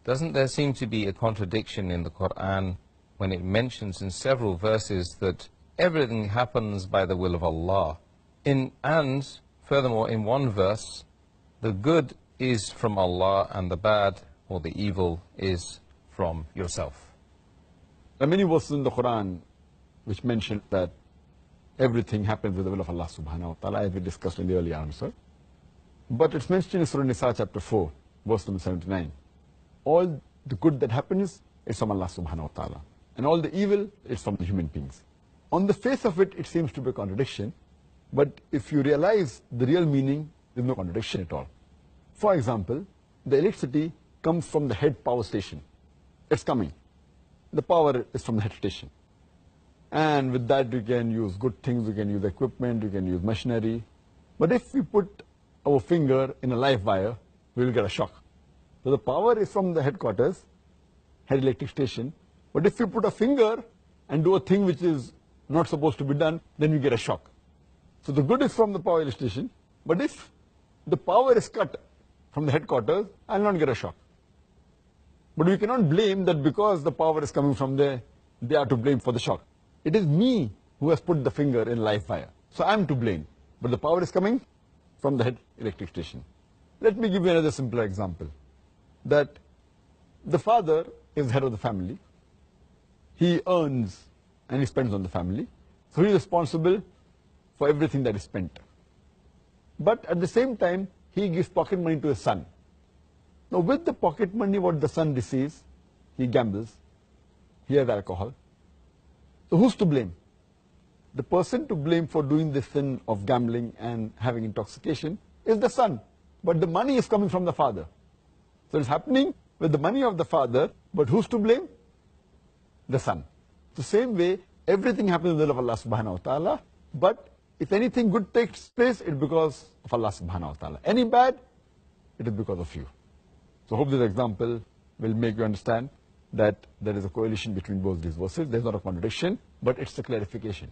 Doesn't there seem to be a contradiction in the Quran when it mentions in several verses that everything happens by the will of Allah? And furthermore, in one verse, the good is from Allah and the bad or the evil is from yourself. There are many verses in the Quran which mention that everything happens with the will of Allah subhanahu wa ta'ala, as we discussed in the earlier answer. But it's mentioned in Surah Nisa chapter 4, verse number 79. All the good that happens is from Allah subhanahu wa ta'ala. And all the evil is from the human beings. On the face of it, it seems to be a contradiction. But if you realize the real meaning, there's no contradiction at all. For example, the electricity comes from the head power station. It's coming. The power is from the head station. And with that, we can use good things, we can use equipment, we can use machinery. But if we put our finger in a live wire, we will get a shock. So the power is from the headquarters, head electric station. But if you put a finger and do a thing which is not supposed to be done, then you get a shock. So the good is from the power station. But if the power is cut from the headquarters, I will not get a shock. But we cannot blame that because the power is coming from there, they are to blame for the shock. It is me who has put the finger in live wire. So I am to blame. But the power is coming from the head electric station. Let me give you another simpler example. That the father is the head of the family. He earns and he spends on the family. So he is responsible for everything that is spent. But at the same time, he gives pocket money to his son. Now with the pocket money what the son receives, he gambles, he has alcohol. So who's to blame? The person to blame for doing the sin of gambling and having intoxication is the son. But the money is coming from the father. So it's happening with the money of the father, but who's to blame? The son. The same way, everything happens in the will of Allah subhanahu wa ta'ala, but if anything good takes place, it's because of Allah subhanahu wa ta'ala. Any bad, it is because of you. So I hope this example will make you understand that there is a correlation between both these verses. There's not a contradiction, but it's a clarification.